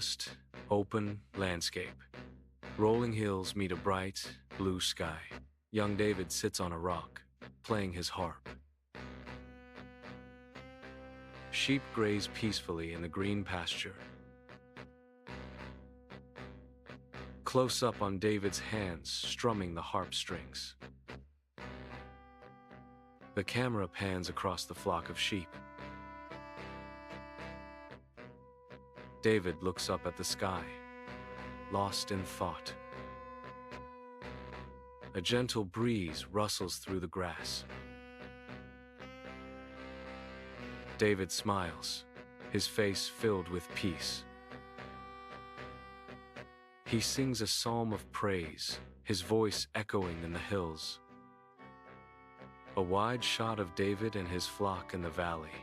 vast, open landscape. Rolling hills meet a bright, blue sky. Young David sits on a rock, playing his harp. Sheep graze peacefully in the green pasture. Close up on David's hands strumming the harp strings. The camera pans across the flock of sheep. David looks up at the sky, lost in thought. A gentle breeze rustles through the grass. David smiles, his face filled with peace. He sings a psalm of praise, his voice echoing in the hills. A wide shot of David and his flock in the valley.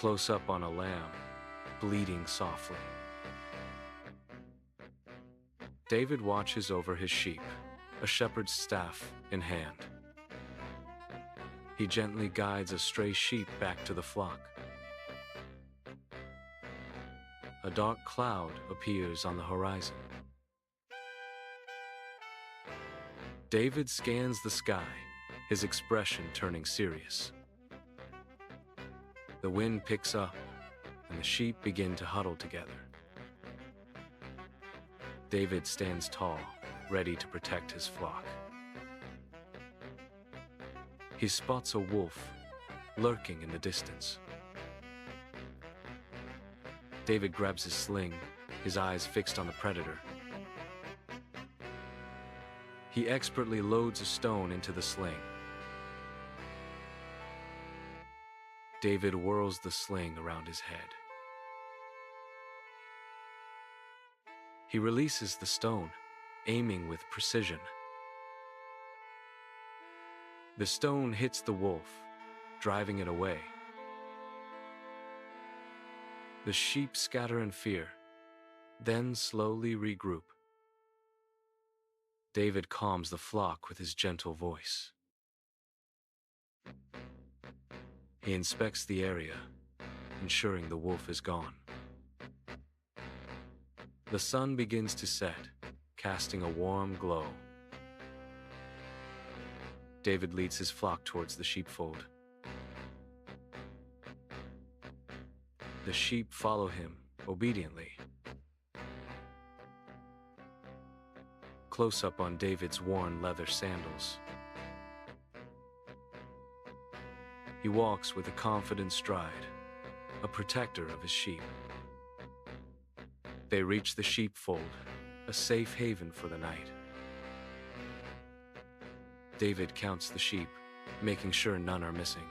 Close up on a lamb, bleating softly. David watches over his sheep, a shepherd's staff in hand. He gently guides a stray sheep back to the flock. A dark cloud appears on the horizon. David scans the sky, his expression turning serious. The wind picks up, and the sheep begin to huddle together. David stands tall, ready to protect his flock. He spots a wolf, lurking in the distance. David grabs his sling, his eyes fixed on the predator. He expertly loads a stone into the sling. David whirls the sling around his head. He releases the stone, aiming with precision. The stone hits the wolf, driving it away. The sheep scatter in fear, then slowly regroup. David calms the flock with his gentle voice. He inspects the area, ensuring the wolf is gone. The sun begins to set, casting a warm glow. David leads his flock towards the sheepfold. The sheep follow him obediently. Close up on David's worn leather sandals. He walks with a confident stride, a protector of his sheep. They reach the sheepfold, a safe haven for the night. David counts the sheep, making sure none are missing.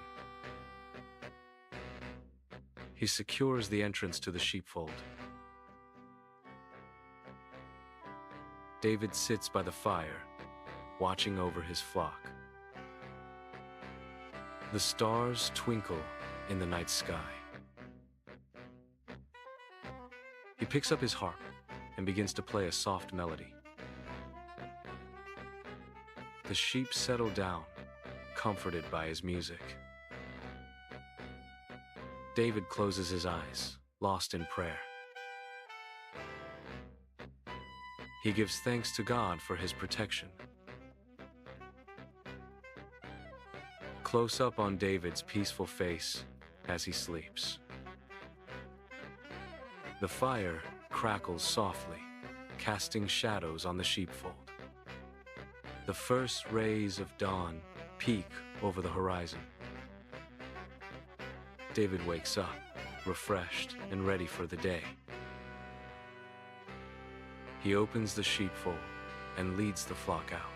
He secures the entrance to the sheepfold. David sits by the fire, watching over his flock. The stars twinkle in the night sky. He picks up his harp and begins to play a soft melody. The sheep settle down, comforted by his music. David closes his eyes, lost in prayer. He gives thanks to God for his protection. Close up on David's peaceful face as he sleeps. The fire crackles softly, casting shadows on the sheepfold. The first rays of dawn peek over the horizon. David wakes up, refreshed and ready for the day. He opens the sheepfold and leads the flock out.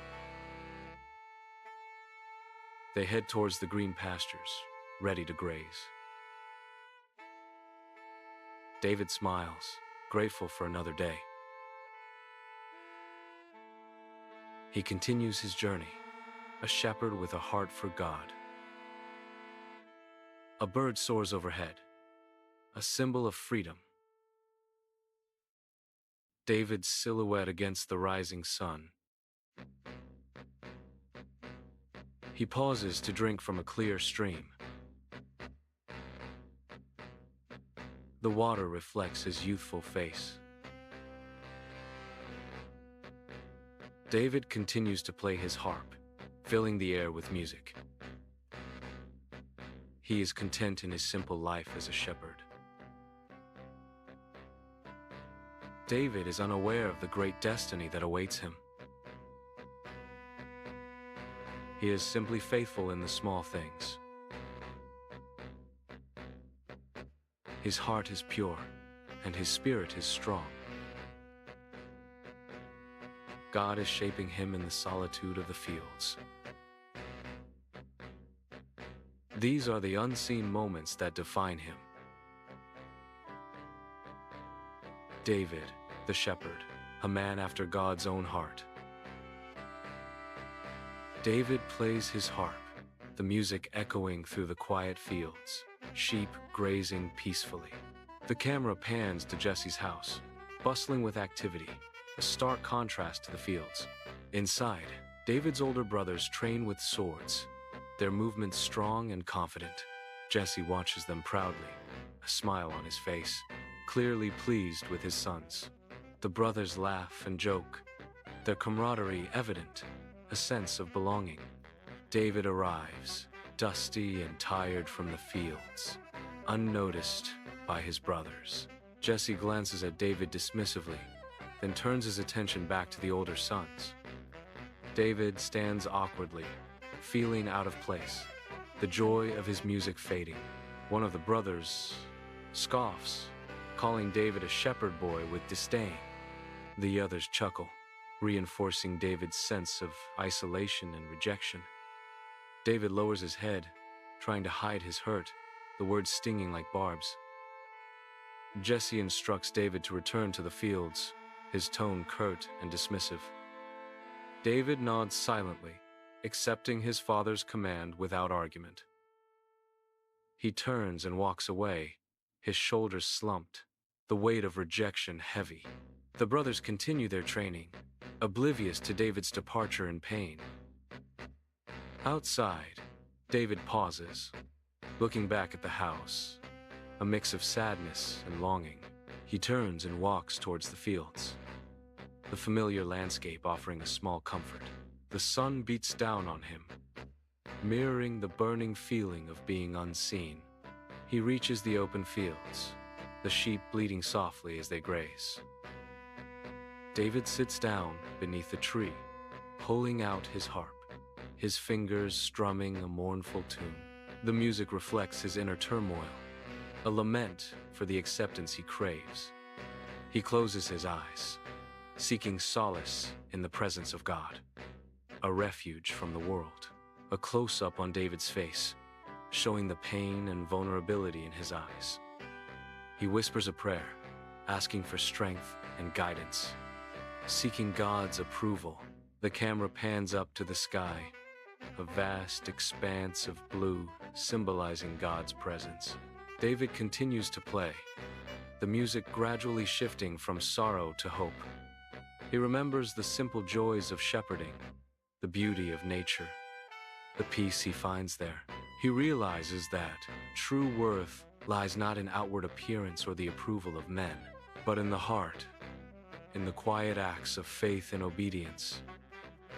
They head towards the green pastures, ready to graze. David smiles, grateful for another day. He continues his journey, a shepherd with a heart for God. A bird soars overhead, a symbol of freedom. David's silhouette against the rising sun. He pauses to drink from a clear stream. The water reflects his youthful face. David continues to play his harp, filling the air with music. He is content in his simple life as a shepherd. David is unaware of the great destiny that awaits him. He is simply faithful in the small things. His heart is pure, and his spirit is strong. God is shaping him in the solitude of the fields. These are the unseen moments that define him. David, the shepherd, a man after God's own heart. David plays his harp, the music echoing through the quiet fields, sheep grazing peacefully. The camera pans to Jesse's house, bustling with activity, a stark contrast to the fields. Inside, David's older brothers train with swords, their movements strong and confident. Jesse watches them proudly, a smile on his face, clearly pleased with his sons. The brothers laugh and joke, their camaraderie evident, a sense of belonging. David arrives, dusty and tired from the fields, unnoticed by his brothers. Jesse glances at David dismissively, then turns his attention back to the older sons. David stands awkwardly, feeling out of place, the joy of his music fading. One of the brothers scoffs, calling David a shepherd boy with disdain. The others chuckle, reinforcing David's sense of isolation and rejection. David lowers his head, trying to hide his hurt, the words stinging like barbs. Jesse instructs David to return to the fields, his tone curt and dismissive. David nods silently, accepting his father's command without argument. He turns and walks away, his shoulders slumped, the weight of rejection heavy. The brothers continue their training, oblivious to David's departure and pain. Outside, David pauses, looking back at the house, a mix of sadness and longing. He turns and walks towards the fields, the familiar landscape offering a small comfort. The sun beats down on him, mirroring the burning feeling of being unseen. He reaches the open fields, the sheep bleating softly as they graze. David sits down beneath a tree, pulling out his harp, his fingers strumming a mournful tune. The music reflects his inner turmoil, a lament for the acceptance he craves. He closes his eyes, seeking solace in the presence of God, a refuge from the world. A close-up on David's face, showing the pain and vulnerability in his eyes. He whispers a prayer, asking for strength and guidance, seeking God's approval. The camera pans up to the sky, a vast expanse of blue symbolizing God's presence. David continues to play, the music gradually shifting from sorrow to hope. He remembers the simple joys of shepherding, the beauty of nature, the peace he finds there. He realizes that true worth lies not in outward appearance or the approval of men, but in the heart, in the quiet acts of faith and obedience.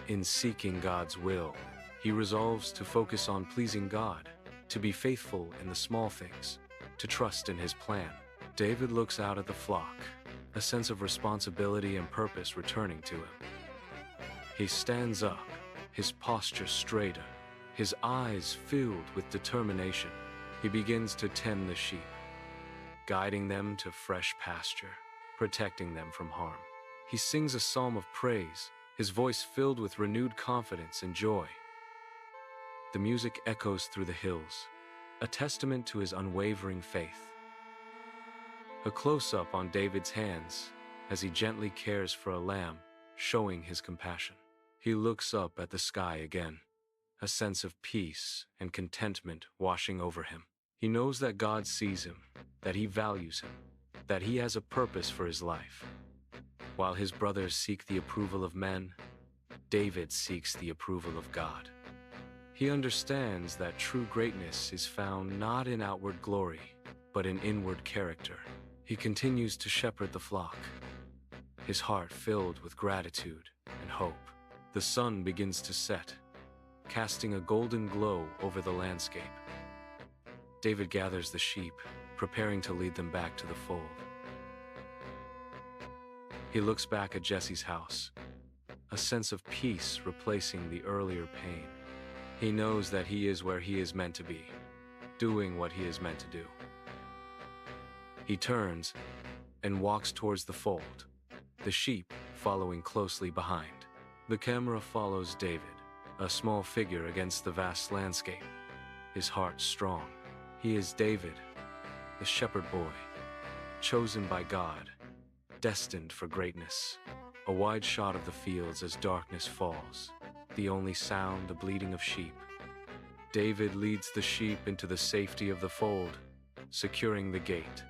In seeking God's will, he resolves to focus on pleasing God, to be faithful in the small things, to trust in his plan. David looks out at the flock, a sense of responsibility and purpose returning to him. He stands up, his posture straighter, his eyes filled with determination. He begins to tend the sheep, guiding them to fresh pasture, protecting them from harm. He sings a psalm of praise, his voice filled with renewed confidence and joy. The music echoes through the hills, a testament to his unwavering faith. A close-up on David's hands as he gently cares for a lamb, showing his compassion. He looks up at the sky again, a sense of peace and contentment washing over him. He knows that God sees him, that he values him, that he has a purpose for his life. While his brothers seek the approval of men, David seeks the approval of God. He understands that true greatness is found not in outward glory, but an inward character. He continues to shepherd the flock, his heart filled with gratitude and hope. The sun begins to set, casting a golden glow over the landscape. David gathers the sheep, preparing to lead them back to the fold. He looks back at Jesse's house, a sense of peace replacing the earlier pain. He knows that he is where he is meant to be, doing what he is meant to do. He turns and walks towards the fold, the sheep following closely behind. The camera follows David, a small figure against the vast landscape, his heart strong. He is David, the shepherd boy, chosen by God, destined for greatness. A wide shot of the fields as darkness falls, the only sound the bleating of sheep. David leads the sheep into the safety of the fold, securing the gate.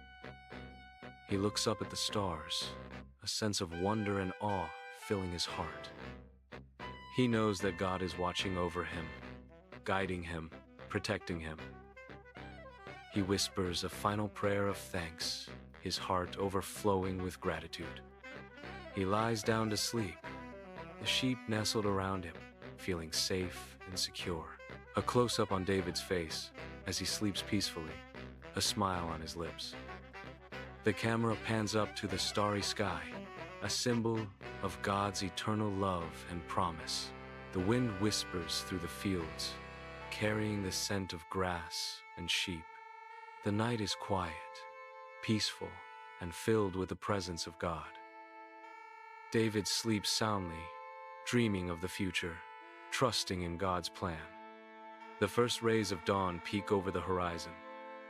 He looks up at the stars, a sense of wonder and awe filling his heart. He knows that God is watching over him, guiding him, protecting him. He whispers a final prayer of thanks, his heart overflowing with gratitude. He lies down to sleep, the sheep nestled around him, feeling safe and secure. A close-up on David's face as he sleeps peacefully, a smile on his lips. The camera pans up to the starry sky, a symbol of God's eternal love and promise. The wind whispers through the fields, carrying the scent of grass and sheep. The night is quiet, peaceful, and filled with the presence of God. David sleeps soundly, dreaming of the future, trusting in God's plan. The first rays of dawn peek over the horizon,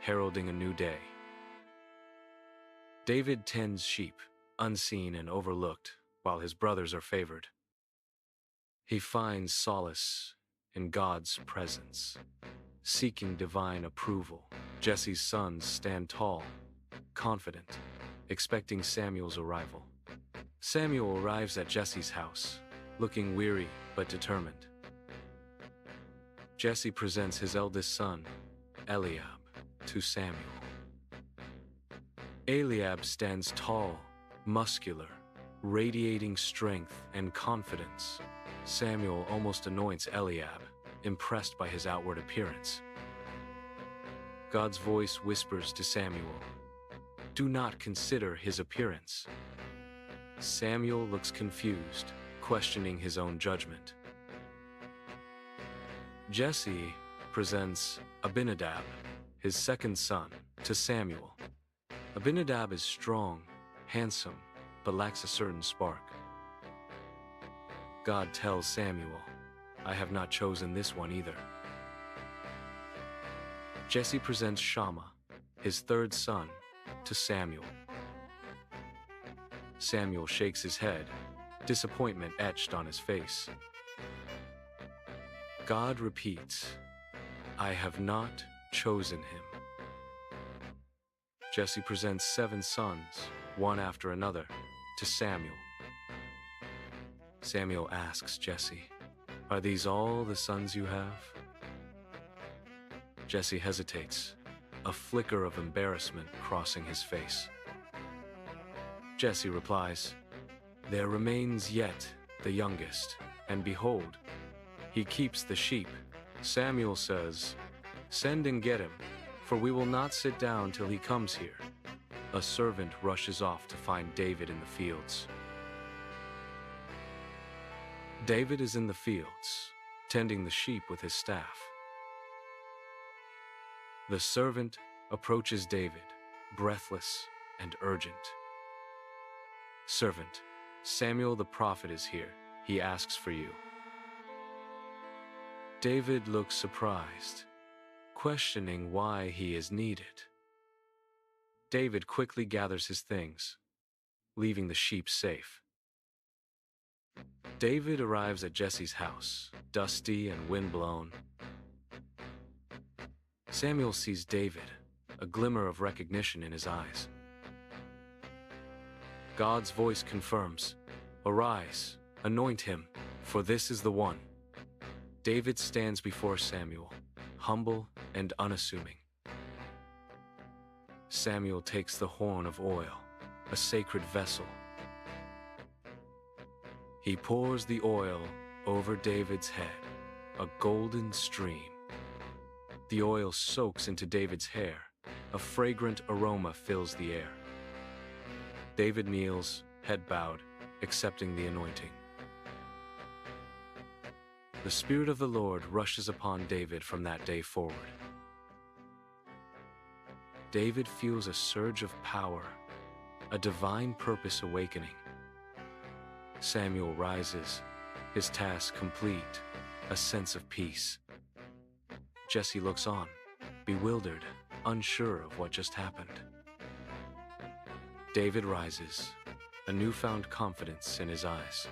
heralding a new day. David tends sheep, unseen and overlooked, while his brothers are favored. He finds solace in God's presence, seeking divine approval. Jesse's sons stand tall, confident, expecting Samuel's arrival. Samuel arrives at Jesse's house, looking weary but determined. Jesse presents his eldest son, Eliab, to Samuel. Eliab stands tall, muscular, radiating strength and confidence. Samuel almost anoints Eliab, impressed by his outward appearance. God's voice whispers to Samuel, "Do not consider his appearance." Samuel looks confused, questioning his own judgment. Jesse presents Abinadab, his second son, to Samuel. Abinadab is strong, handsome, but lacks a certain spark. God tells Samuel, "I have not chosen this one either." Jesse presents Shammah, his third son, to Samuel. Samuel shakes his head, disappointment etched on his face. God repeats, "I have not chosen him." Jesse presents 7 sons, one after another, to Samuel. Samuel asks Jesse, "Are these all the sons you have?" Jesse hesitates, a flicker of embarrassment crossing his face. Jesse replies, "There remains yet the youngest, and behold, he keeps the sheep." Samuel says, "Send and get him, for we will not sit down till he comes here." A servant rushes off to find David in the fields. David is in the fields, tending the sheep with his staff. The servant approaches David, breathless and urgent. "Servant, Samuel the prophet is here. He asks for you." David looks surprised, questioning why he is needed. David quickly gathers his things, leaving the sheep safe. David arrives at Jesse's house, dusty and windblown. Samuel sees David, a glimmer of recognition in his eyes. God's voice confirms, "Arise, anoint him, for this is the one." David stands before Samuel, humble and unassuming. Samuel takes the horn of oil, a sacred vessel. He pours the oil over David's head, a golden stream. The oil soaks into David's hair. A fragrant aroma fills the air. David kneels, head bowed, accepting the anointing. The Spirit of the Lord rushes upon David from that day forward. David feels a surge of power, a divine purpose awakening. Samuel rises, his task complete, a sense of peace. Jesse looks on, bewildered, unsure of what just happened. David rises, a newfound confidence in his eyes.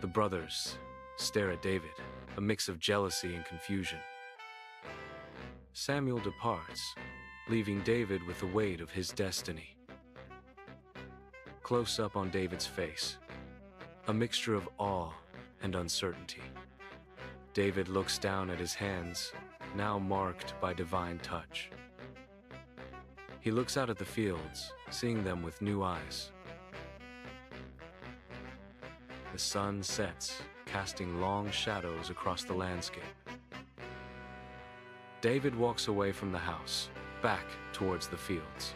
The brothers stare at David, a mix of jealousy and confusion. Samuel departs, leaving David with the weight of his destiny. Close up on David's face, a mixture of awe and uncertainty. David looks down at his hands, now marked by divine touch. He looks out at the fields, seeing them with new eyes. The sun sets, casting long shadows across the landscape. David walks away from the house, back towards the fields.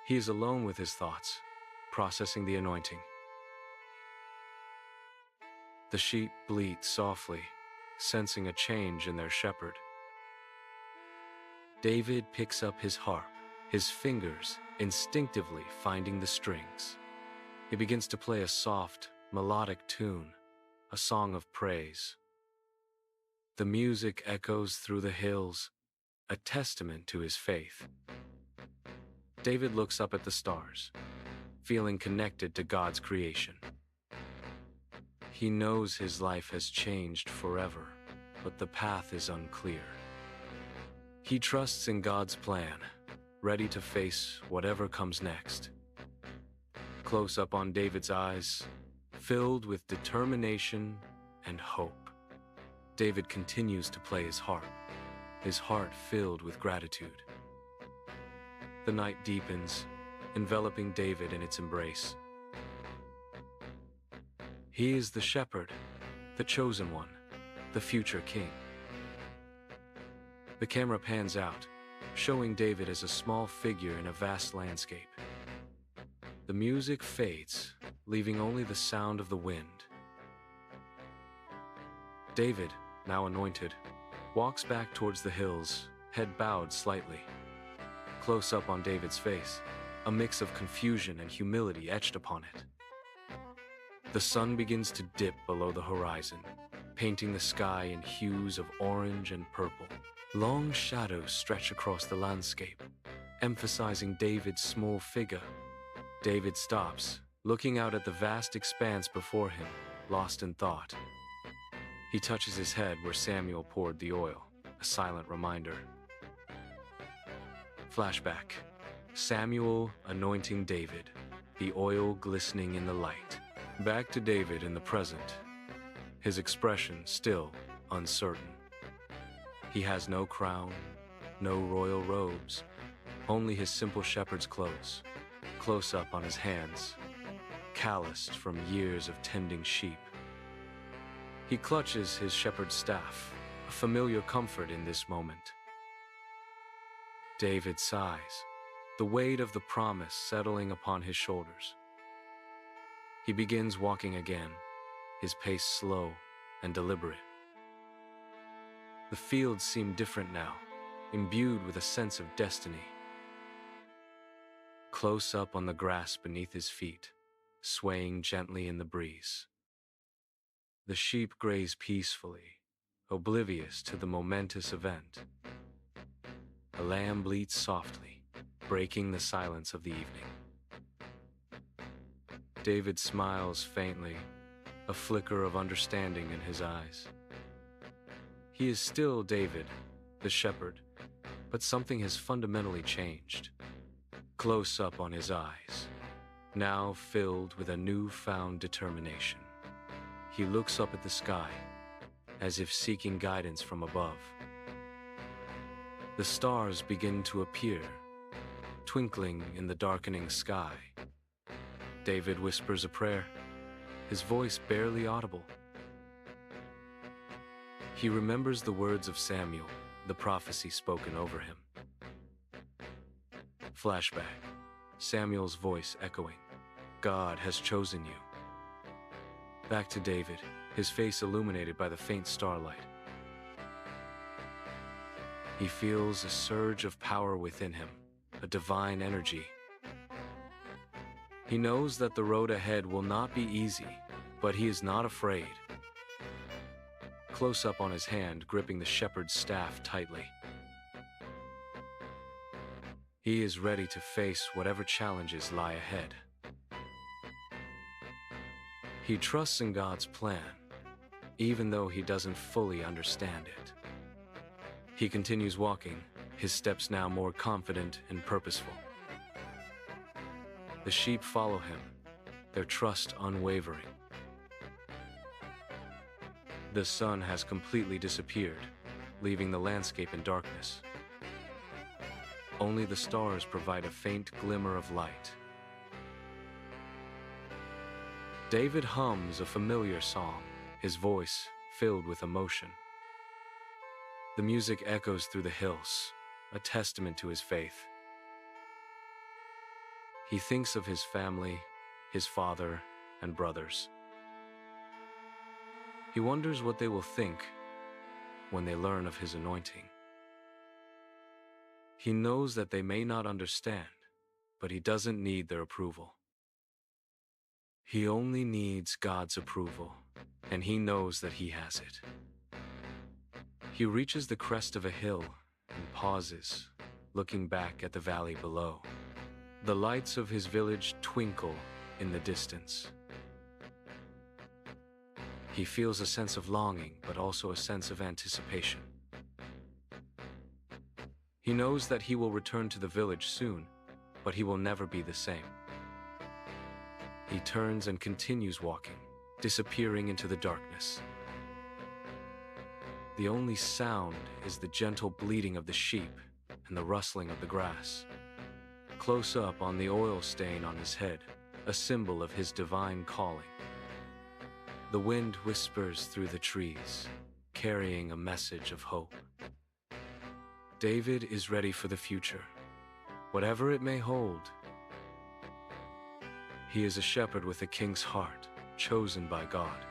He is alone with his thoughts, processing the anointing. The sheep bleat softly, sensing a change in their shepherd. David picks up his harp, his fingers instinctively finding the strings. He begins to play a soft, melodic tune, a song of praise. The music echoes through the hills, a testament to his faith. David looks up at the stars, feeling connected to God's creation. He knows his life has changed forever, but the path is unclear. He trusts in God's plan, ready to face whatever comes next. Close up on David's eyes, filled with determination and hope. David continues to play his harp, his heart filled with gratitude. The night deepens, enveloping David in its embrace. He is the shepherd, the chosen one, the future king. The camera pans out, showing David as a small figure in a vast landscape. The music fades, leaving only the sound of the wind. David, now anointed, walks back towards the hills, head bowed slightly. Close up on David's face, a mix of confusion and humility etched upon it. The sun begins to dip below the horizon, painting the sky in hues of orange and purple. Long shadows stretch across the landscape, emphasizing David's small figure. David stops, looking out at the vast expanse before him, lost in thought. He touches his head where Samuel poured the oil, a silent reminder. Flashback. Samuel anointing David, the oil glistening in the light. Back to David in the present, his expression still uncertain. He has no crown, no royal robes, only his simple shepherd's clothes. Close up on his hands, calloused from years of tending sheep. He clutches his shepherd's staff, a familiar comfort in this moment. David sighs, the weight of the promise settling upon his shoulders. He begins walking again, his pace slow and deliberate. The fields seem different now, imbued with a sense of destiny. Close up on the grass beneath his feet, swaying gently in the breeze. The sheep graze peacefully, oblivious to the momentous event. A lamb bleats softly, breaking the silence of the evening. David smiles faintly, a flicker of understanding in his eyes. He is still David, the shepherd, but something has fundamentally changed. Close up on his eyes, now filled with a newfound determination. He looks up at the sky, as if seeking guidance from above. The stars begin to appear, twinkling in the darkening sky. David whispers a prayer, his voice barely audible. He remembers the words of Samuel, the prophecy spoken over him. Flashback, Samuel's voice echoing, "God has chosen you." Back to David, his face illuminated by the faint starlight. He feels a surge of power within him, a divine energy. He knows that the road ahead will not be easy, but he is not afraid. Close up on his hand, gripping the shepherd's staff tightly. He is ready to face whatever challenges lie ahead. He trusts in God's plan, even though he doesn't fully understand it. He continues walking, his steps now more confident and purposeful. The sheep follow him, their trust unwavering. The sun has completely disappeared, leaving the landscape in darkness. Only the stars provide a faint glimmer of light. David hums a familiar song, his voice filled with emotion. The music echoes through the hills, a testament to his faith. He thinks of his family, his father, and brothers. He wonders what they will think when they learn of his anointing. He knows that they may not understand, but he doesn't need their approval. He only needs God's approval, and he knows that he has it. He reaches the crest of a hill and pauses, looking back at the valley below. The lights of his village twinkle in the distance. He feels a sense of longing, but also a sense of anticipation. He knows that he will return to the village soon, but he will never be the same. He turns and continues walking, disappearing into the darkness. The only sound is the gentle bleating of the sheep and the rustling of the grass. Close up on the oil stain on his head, a symbol of his divine calling. The wind whispers through the trees, carrying a message of hope. David is ready for the future, whatever it may hold. He is a shepherd with a king's heart, chosen by God.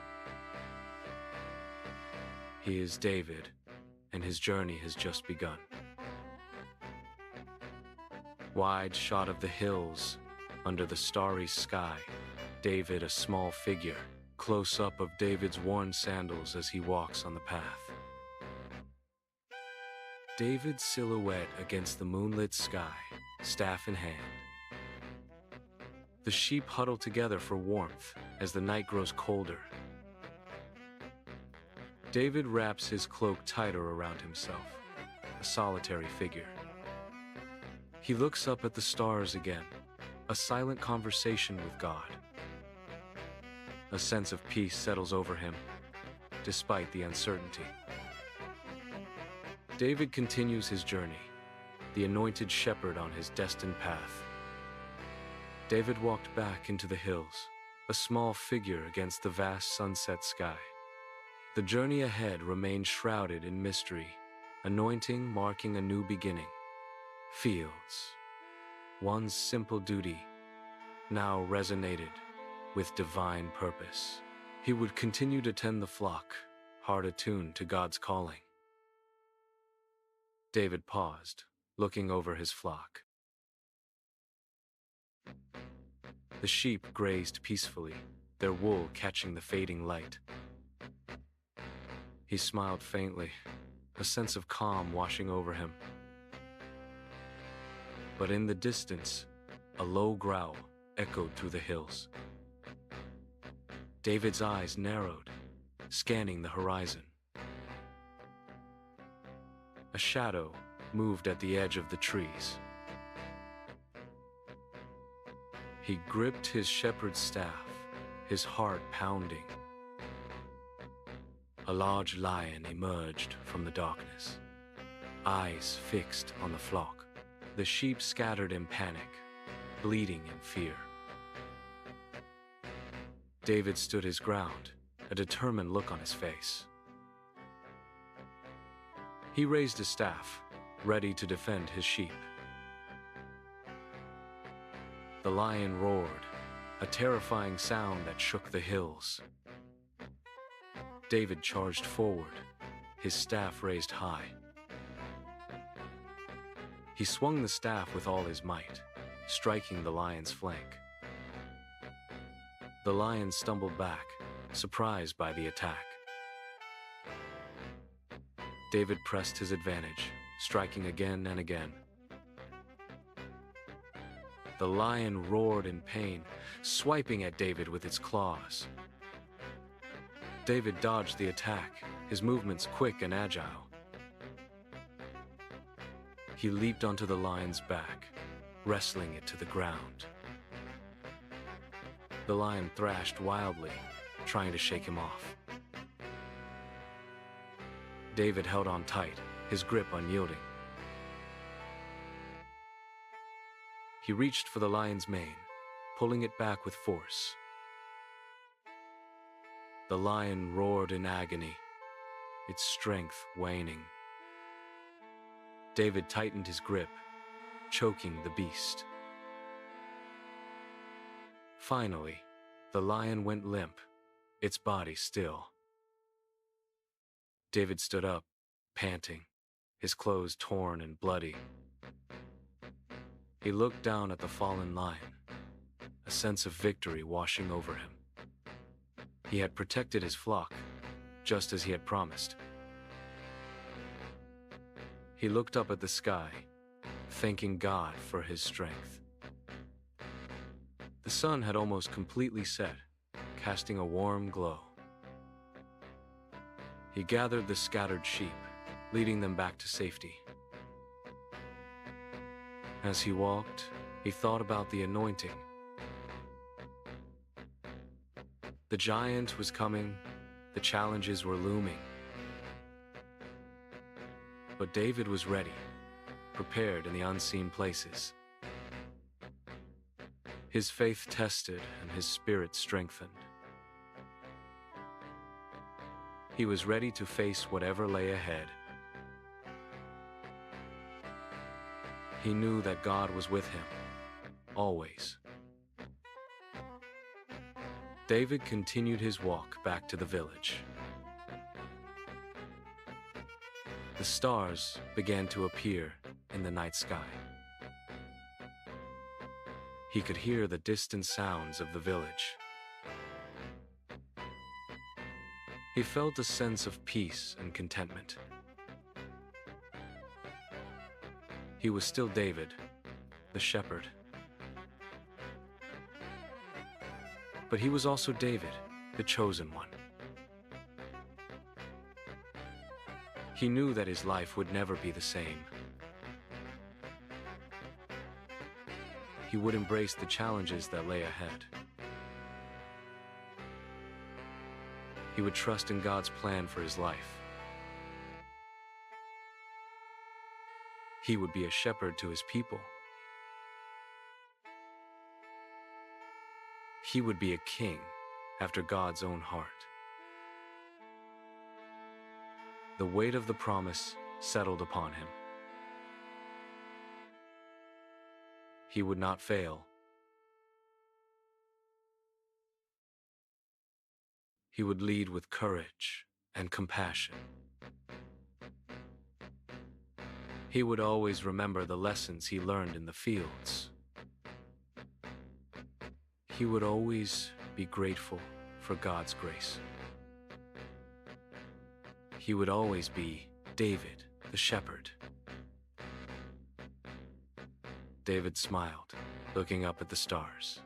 He is David, and his journey has just begun. Wide shot of the hills, under the starry sky, David a small figure, close up of David's worn sandals as he walks on the path. David's silhouette against the moonlit sky, staff in hand. The sheep huddle together for warmth as the night grows colder. David wraps his cloak tighter around himself, a solitary figure. He looks up at the stars again, a silent conversation with God. A sense of peace settles over him, despite the uncertainty. David continues his journey, the anointed shepherd on his destined path. David walked back into the hills, a small figure against the vast sunset sky. The journey ahead remained shrouded in mystery, anointing marking a new beginning. Fields, one's simple duty, now resonated with divine purpose. He would continue to tend the flock, heart attuned to God's calling. David paused, looking over his flock. The sheep grazed peacefully, their wool catching the fading light. He smiled faintly, a sense of calm washing over him. But in the distance, a low growl echoed through the hills. David's eyes narrowed, scanning the horizon. A shadow moved at the edge of the trees. He gripped his shepherd's staff, his heart pounding. A large lion emerged from the darkness. eyes fixed on the flock. The sheep scattered in panic, bleating in fear. David stood his ground, a determined look on his face. He raised his staff, ready to defend his sheep. The lion roared, a terrifying sound that shook the hills. David charged forward, his staff raised high. He swung the staff with all his might, striking the lion's flank. The lion stumbled back, surprised by the attack. David pressed his advantage, striking again and again. The lion roared in pain, swiping at David with its claws. David dodged the attack, his movements quick and agile. He leaped onto the lion's back, wrestling it to the ground. The lion thrashed wildly, trying to shake him off. David held on tight, his grip unyielding. He reached for the lion's mane, pulling it back with force. The lion roared in agony, its strength waning. David tightened his grip, choking the beast. Finally, the lion went limp, its body still. David stood up, panting, his clothes torn and bloody. He looked down at the fallen lion, a sense of victory washing over him. He had protected his flock, just as he had promised. He looked up at the sky, thanking God for his strength. The sun had almost completely set, casting a warm glow. He gathered the scattered sheep, leading them back to safety. As he walked, he thought about the anointing. The giant was coming, the challenges were looming. But David was ready, prepared in the unseen places. His faith tested and his spirit strengthened. He was ready to face whatever lay ahead. He knew that God was with him, always. David continued his walk back to the village. The stars began to appear in the night sky. He could hear the distant sounds of the village. He felt a sense of peace and contentment. He was still David, the shepherd. But he was also David, the chosen one. He knew that his life would never be the same. He would embrace the challenges that lay ahead. He would trust in God's plan for his life. He would be a shepherd to his people. He would be a king after God's own heart. The weight of the promise settled upon him. He would not fail. He would lead with courage and compassion. He would always remember the lessons he learned in the fields. He would always be grateful for God's grace. He would always be David, the shepherd. David smiled, looking up at the stars.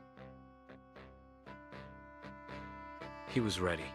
He was ready.